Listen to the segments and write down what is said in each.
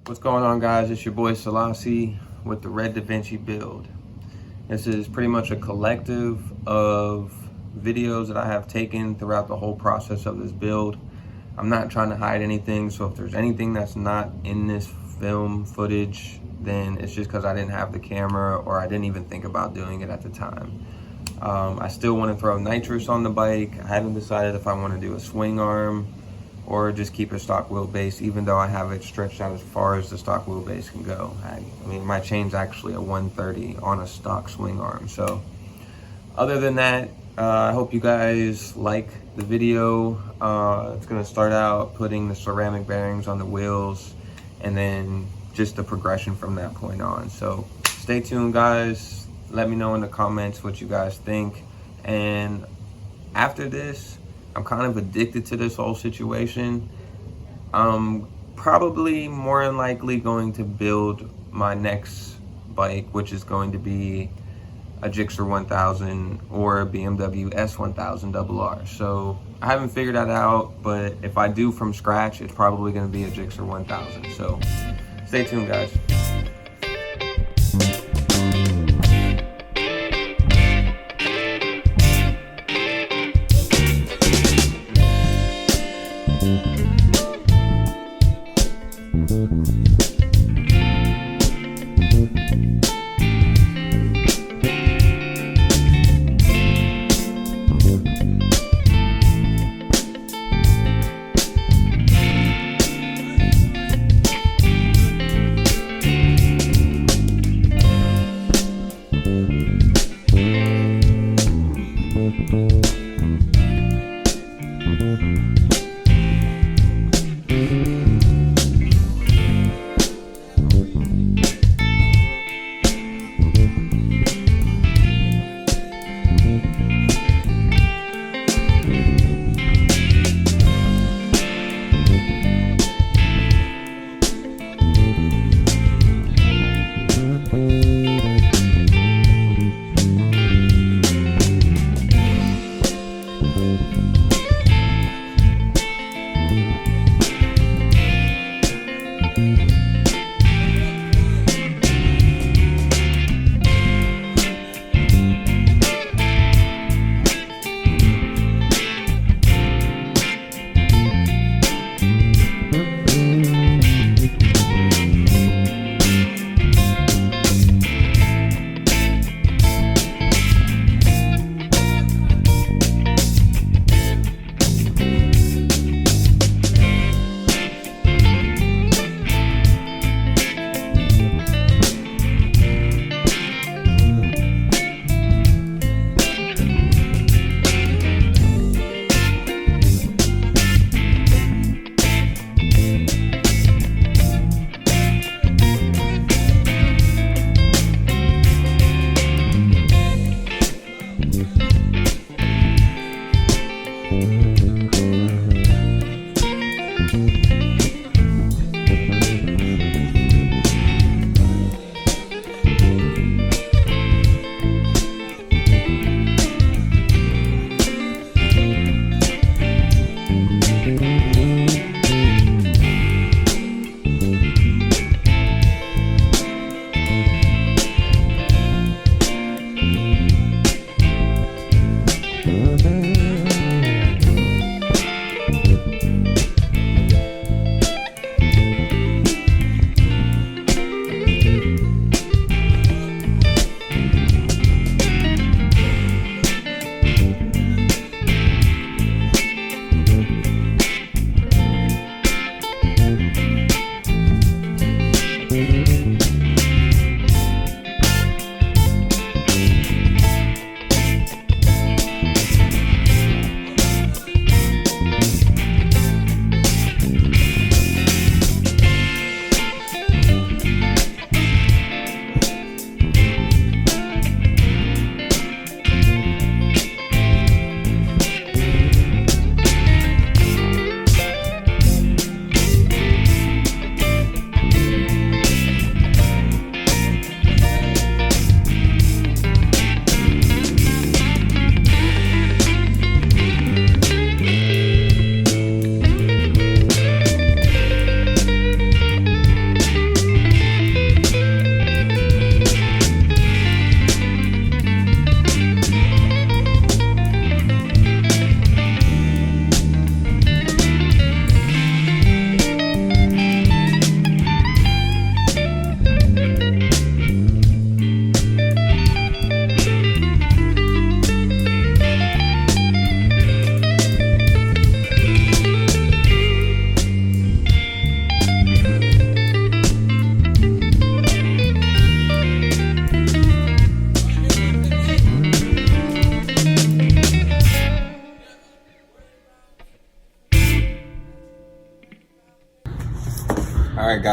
What's going on, guys? It's your boy Silassie with the Red DaVinciii build. This is pretty much a collective of videos that I have taken throughout the whole process of this build. I'm not trying to hide anything, so if there's anything that's not in this film footage, then it's just because I didn't have the camera or I didn't even think about doing it at the time. I still want to throw nitrous on the bike. I haven't decided if I want to do a swing arm or just keep a stock wheelbase, even though I have it stretched out as far as the stock wheelbase can go. I mean, my chain's actually a 130 on a stock swing arm. So other than that, I hope you guys like the video. It's gonna start out putting the ceramic bearings on the wheels and then just the progression from that point on. So stay tuned, guys. Let me know in the comments what you guys think. And after this, I'm kind of addicted to this whole situation. I'm probably more than likely going to build my next bike, which is going to be a Gixxer 1000 or a BMW S1000 RR. So I haven't figured that out, but if I do from scratch, it's probably going to be a Gixxer 1000. So stay tuned, guys.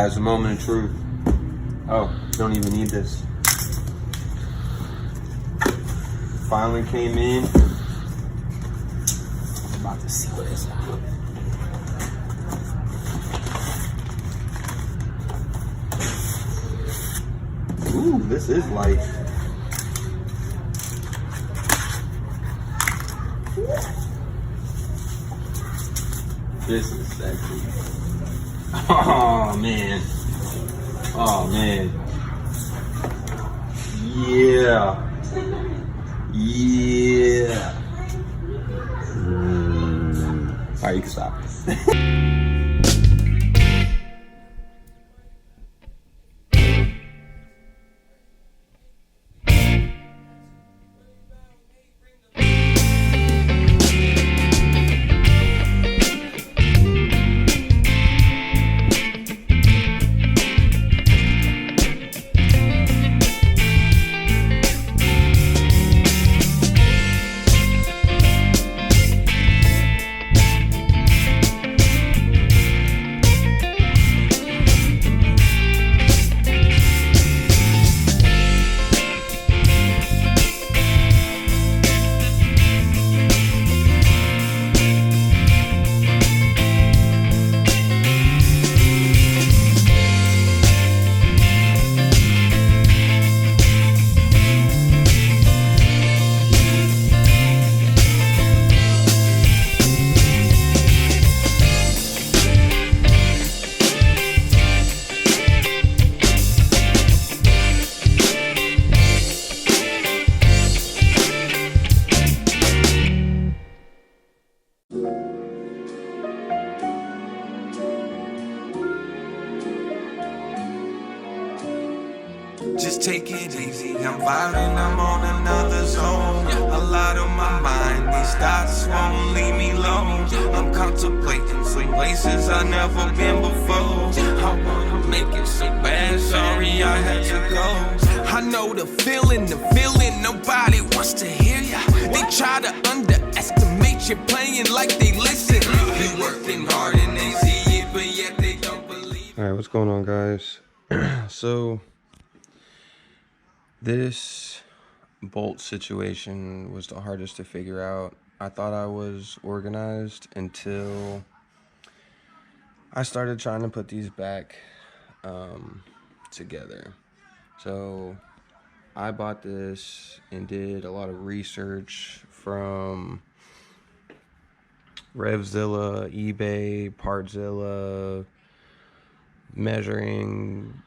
guys, a moment of truth. Oh, don't even need this. Finally came in. I'm about to see what it's about. Ooh, this is light. This is sexy. Oh man. Oh man. Yeah. Yeah. Alright, you can stop. Just take it easy, I'm vibing, I'm on another zone. A lot on my mind, these thoughts won't leave me alone. I'm contemplating some places I've never been before. I wanna make it so bad, sorry I had to go. I know the feeling, nobody wants to hear ya. They try to underestimate you, playing like they listen. They working hard and they see it, but yet they don't believe. Alright, what's going on, guys? So this bolt situation was the hardest to figure out. I thought I was organized until I started trying to put these back together. So I bought this and did a lot of research from Revzilla, eBay, Partzilla, measuring,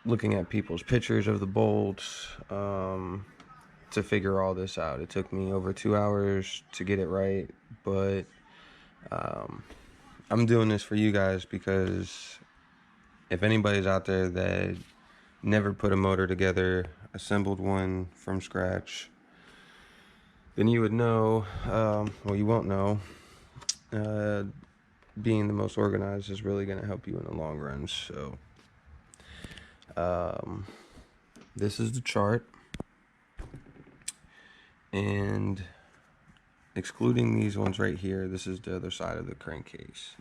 looking at people's pictures of the bolts to figure all this out. It took me over 2 hours to get it right, but I'm doing this for you guys because if anybody's out there that never put a motor together, assembled one from scratch, then you would know, well, you won't know, being the most organized is really going to help you in the long run. So this is the chart, and excluding these ones right here, this is the other side of the crankcase.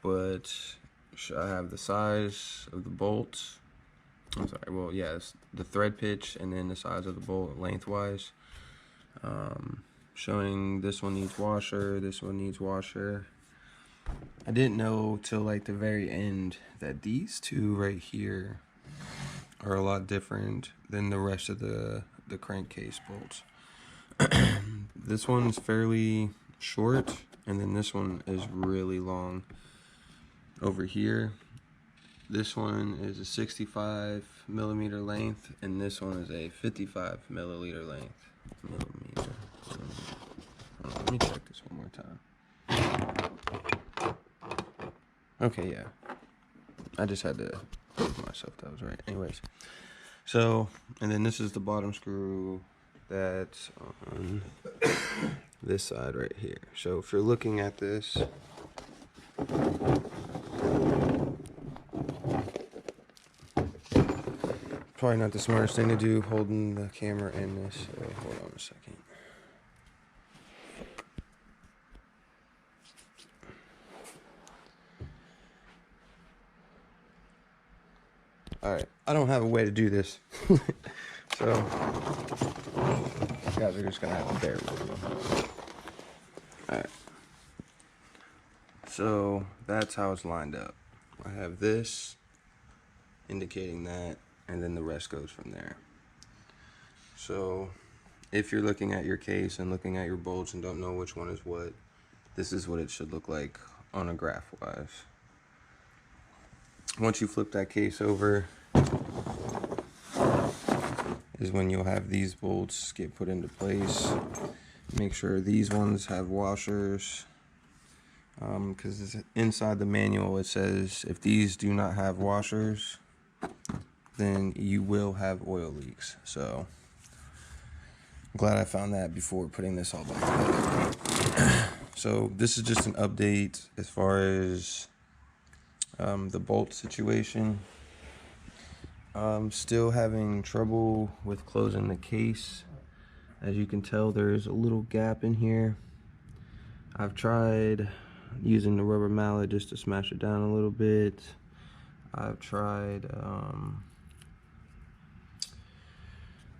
But I have the size of the bolts. I'm sorry, well, yes, the thread pitch and then the size of the bolt lengthwise. Showing this one needs washer, this one needs washer. I didn't know till like the very end that these two right here are a lot different than the rest of the crankcase bolts. This one's fairly short, and then this one is really long. Over here, this one is a 65 millimeter length, and this one is a 55 millimeter length. Let me check this one more time. Okay, yeah. I just had to prove myself that was right. Anyways, so, and then this is the bottom screw that's on this side right here. So if you're looking at this, probably not the smartest thing to do holding the camera in this, so hold on a second. Alright, I don't have a way to do this. So, you guys are just gonna have to bear with me. Alright. So, that's how it's lined up. I have this indicating that, and then the rest goes from there. So, if you're looking at your case and looking at your bolts and don't know which one is what, this is what it should look like on a graph wise. Once you flip that case over is when you'll have these bolts get put into place. Make sure these ones have washers, because inside the manual it says if these do not have washers, then you will have oil leaks. So I'm glad I found that before putting this all back together. So this is just an update as far as the bolt situation. I'm still having trouble with closing the case. As you can tell, there's a little gap in here. I've tried using the rubber mallet just to smash it down a little bit. I've tried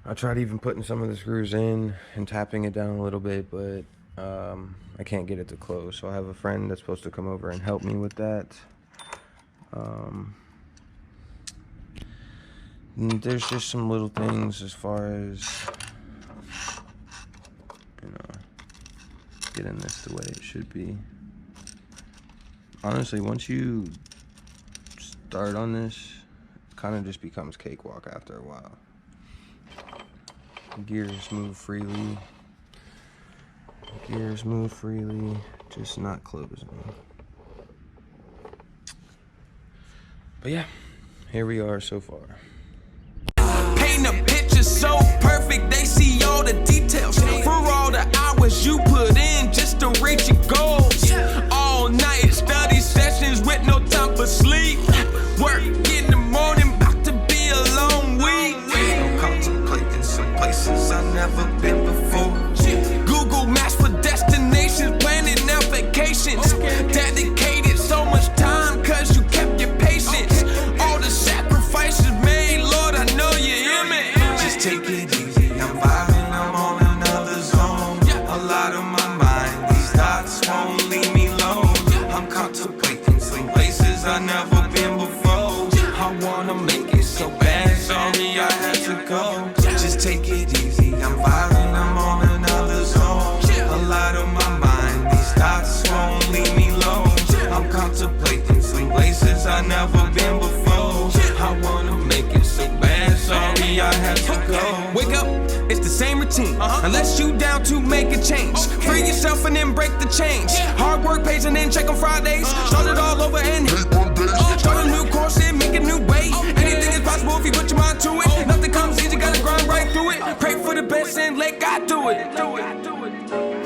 even putting some of the screws in and tapping it down a little bit, but I can't get it to close. So I have a friend that's supposed to come over and help me with that. There's just some little things as far as, you know, getting this the way it should be. Honestly, once you start on this, it kind of just becomes cakewalk after a while. Gears move freely. Gears move freely, just not closing. But yeah, here we are so far. Paint a picture so perfect, they see all the details. For all the hours you put in just to reach your goals. All night study sessions with no time for sleep. Work in the morning, about to be a long week. I'm contemplating some places I've never been before. Google Maps for destinations, planning out vacations. Dedicated so much time cause you kept your patience. All the sacrifices made, Lord, I know you hear me. Just take it easy, I'm vibing, I'm on another zone. A lot of my mind, these thoughts won't leave me alone. I'm contemplating some places I've never been before. I wanna make it so bad, sorry I had to go. Just take it easy, I'm vibing, I'm on another zone. A lot of my mind, these thoughts won't leave me alone. I'm contemplating some places I've never been before. I wanna make it so bad, sorry I had to go. Wake up, it's the same routine, unless you down to make a change. Free yourself and then break the change. Hard work pays and then check on Fridays. Start it all over and start a new course and make a new way. Anything is possible if you put your mind to it. Nothing comes easy, gotta grind right through it. Pray for the best and let God do it.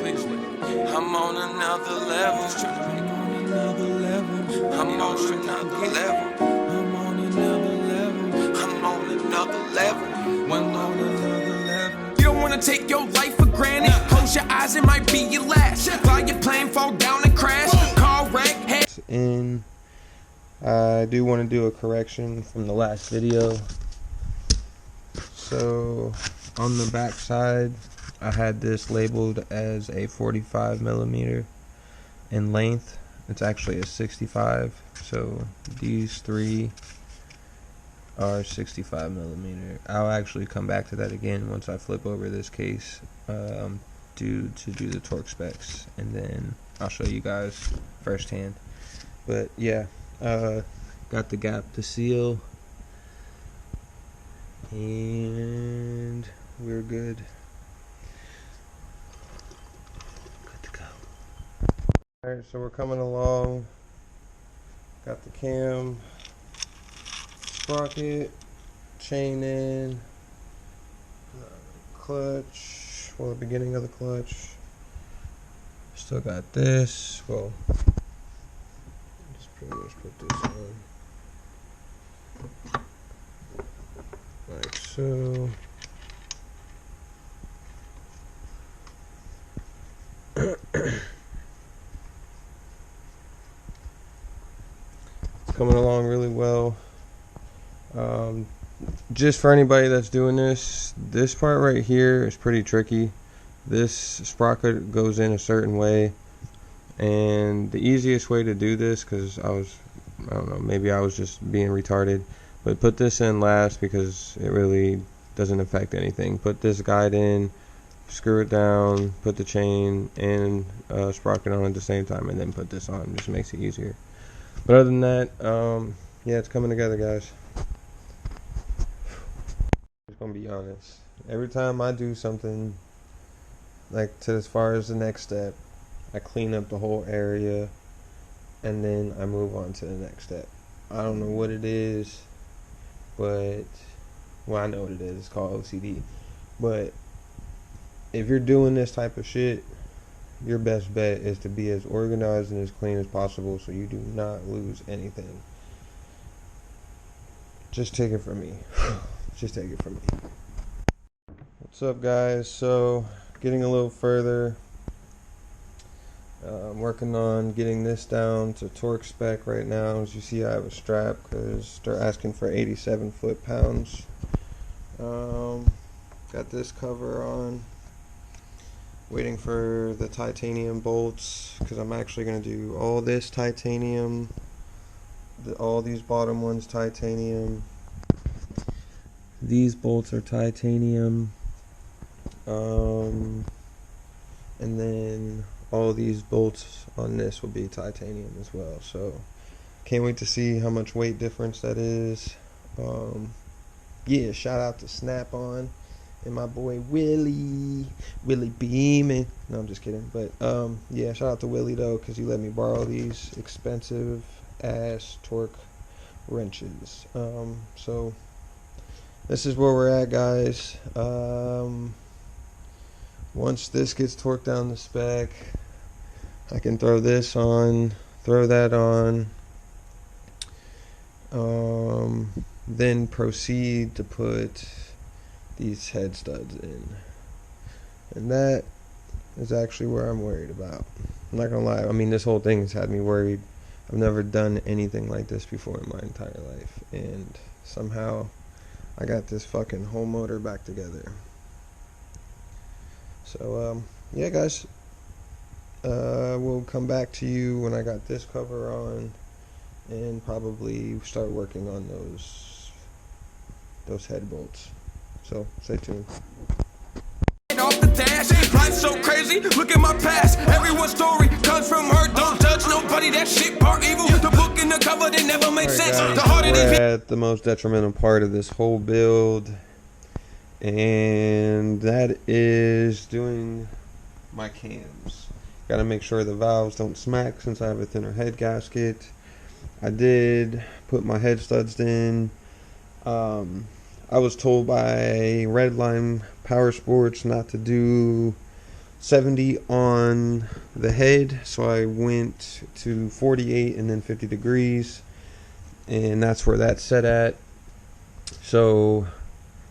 Please wait. I'm on another level. I'm on another level. I'm on another level. I'm on another level. I'm on another level. You don't wanna take your life for granted. Close your eyes, it might be your last. Fly your plane, fall down and crash. Car wreck, head. And I do want to do a correction from the last video. So on the back side, I had this labeled as a 45 millimeter in length. It's actually a 65. So these three are 65 millimeter. I'll actually come back to that again once I flip over this case to do the torque specs, and then I'll show you guys firsthand. But yeah, got the gap to seal, and we're good. Good to go. Alright, so we're coming along. Got the cam sprocket, chain in, clutch, well, the beginning of the clutch. Still got this. Well, just pretty much put this on like so. Coming along really well. Just for anybody that's doing this part right here is pretty tricky. This sprocket goes in a certain way, and the easiest way to do this, because I don't know, maybe I was just being retarded, but put this in last because it really doesn't affect anything. Put this guide in, screw it down, put the chain and sprocket on at the same time, and then put this on. Just makes it easier. But other than that, yeah, it's coming together, guys. Just gonna be honest, every time I do something like to as far as the next step, I clean up the whole area and then I move on to the next step. I don't know what it is, but well, I know what it is. It's called OCD. But if you're doing this type of shit, your best bet is to be as organized and as clean as possible so you do not lose anything. Just take it from me. Just take it from me. What's up, guys? So, getting a little further. I'm working on getting this down to torque spec right now. As you see, I have a strap because they're asking for 87 foot-pounds. Got this cover on. Waiting for the titanium bolts because I'm actually going to do all this titanium. All these bottom ones titanium. These bolts are titanium. And then all these bolts on this will be titanium as well. So can't wait to see how much weight difference that is. Yeah, shout out to Snap-on and my boy Willie Beeman. No, I'm just kidding. But yeah, shout out to Willie though, because he let me borrow these expensive ass torque wrenches. So this is where we're at, guys. Once this gets torqued down the spec, I can throw this on, throw that on, then proceed to put these head studs in. And that is actually where I'm worried about. I'm not gonna lie, I mean, this whole thing has had me worried. I've never done anything like this before in my entire life, and somehow I got this fucking whole motor back together. So yeah, guys, we'll come back to you when I got this cover on, and probably start working on those head bolts. So stay tuned. Off the dash, life's so crazy. Look at my past. Everyone's story comes from her. Don't judge nobody. That shit part evil. The book and the cover, they never make sense. Guys, the harder we're they at the most detrimental part of this whole build, and that is doing my cams. Got to make sure the valves don't smack since I have a thinner head gasket. I did put my head studs in. I was told by Redline Powersports not to do 70 on the head, so I went to 48 and then 50 degrees, and that's where that's set at. So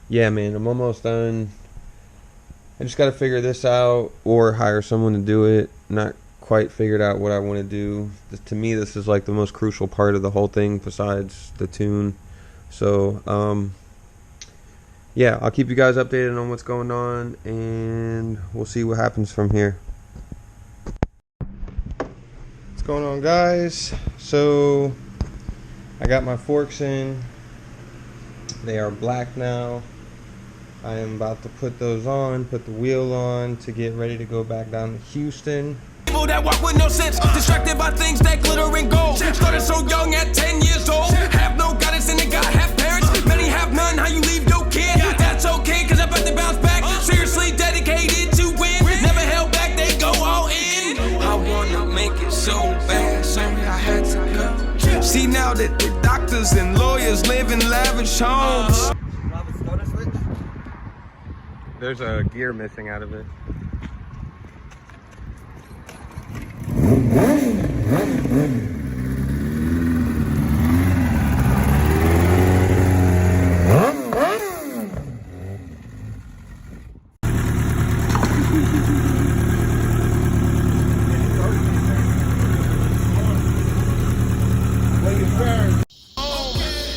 yeah, man, I'm almost done. I just got to figure this out or hire someone to do it. Not quite figured out what I want to do. To me, this is like the most crucial part of the whole thing besides the tune. So yeah, I'll keep you guys updated on what's going on, and we'll see what happens from here. What's going on, guys? So I got my forks in. They are black now. I am about to put those on, put the wheel on to get ready to go back down to Houston. people that walk with no sense, distracted by things that glitter and gold. Started so young at 10 years old. Have no guidance and they got half parents. Many have none. How you leave your kid? That's okay, cause I bet they bounce back. Seriously dedicated to win. Never held back, they go all in. I wanna make it so bad, sorry I had to go. See now that the doctors and lawyers live in lavish homes. There's a gear missing out of it.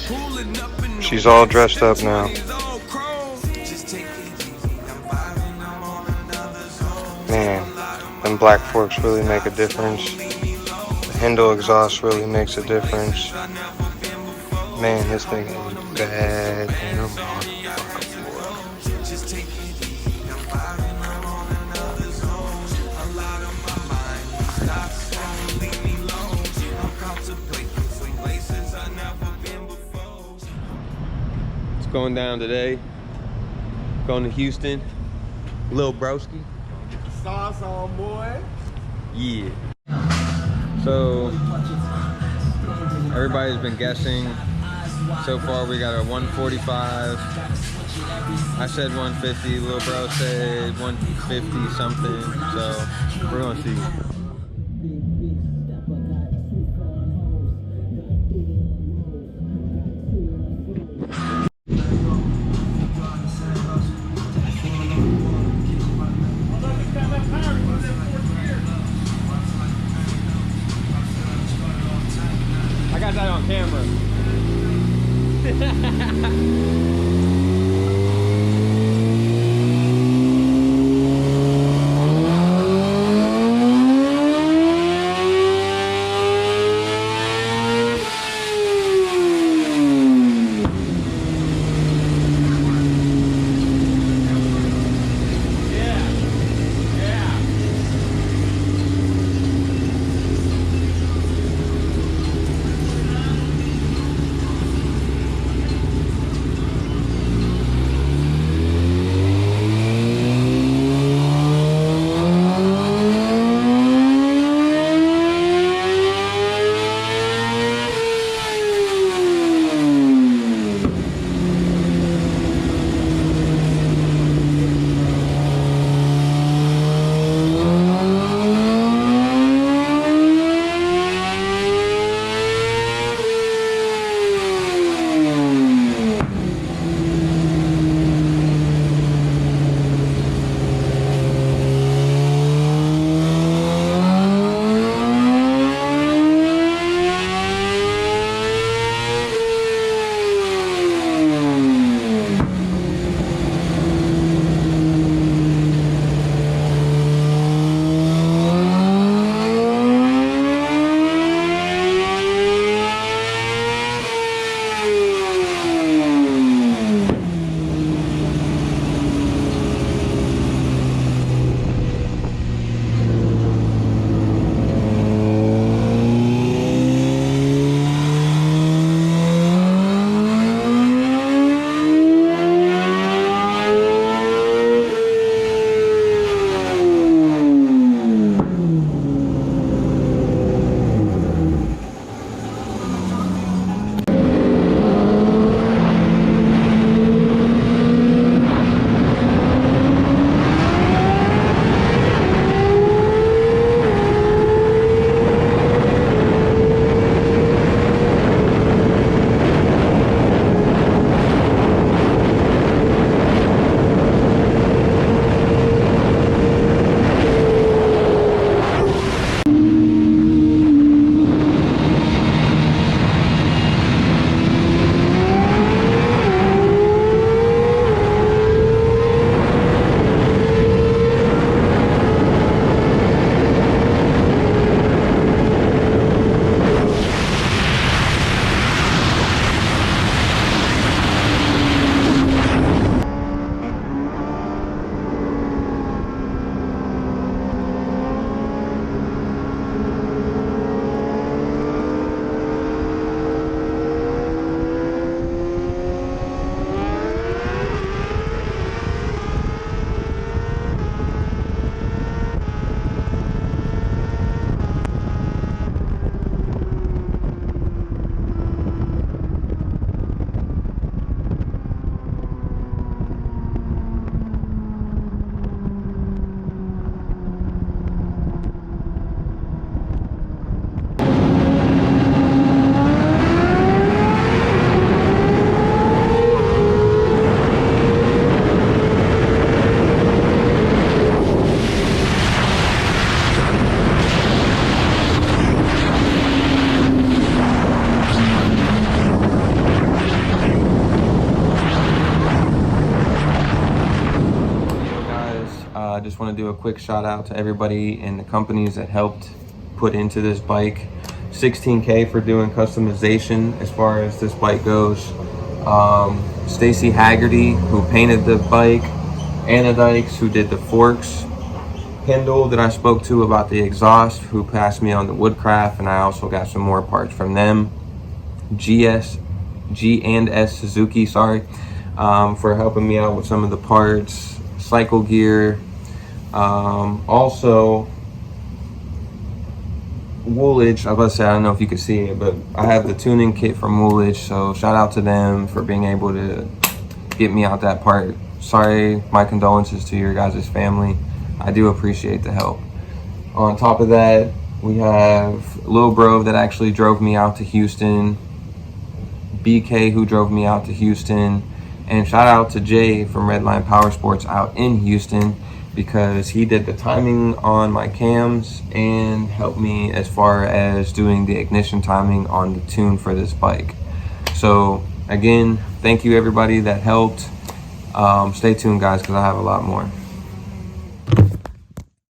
Pulling up She's all dressed up now. Man, them black forks really make a difference. The Hindle exhaust really makes a difference. Man, this thing is bad. It's going down today. Going to Houston. Lil Broski. Sauce on, boy. Yeah. So everybody's been guessing. So far we got a 145. I said 150. Lil Bro said 150 something. So we're gonna see. I got that on camera. just want to do a quick shout out to everybody in the companies that helped put into this bike. $16K for doing customization as far as this bike goes. Stacey Haggerty, who painted the bike. Anodics, who did the forks. Hindle, that I spoke to about the exhaust, who passed me on the Woodcraft, and I also got some more parts from them. G&S Suzuki, sorry, for helping me out with some of the parts. Cycle gear. Also, Woolich, I was about to say, I don't know if you could see it, but I have the tuning kit from Woolich, so shout out to them for being able to get me out that part. Sorry, my condolences to your guys' family. I do appreciate the help. On top of that, we have Lil Bro that actually drove me out to Houston, BK who drove me out to Houston, and shout out to Jay from Redline Powersports out in Houston, because he did the timing on my cams and helped me as far as doing the ignition timing on the tune for this bike. So again, thank you everybody that helped. Stay tuned guys, because I have a lot more.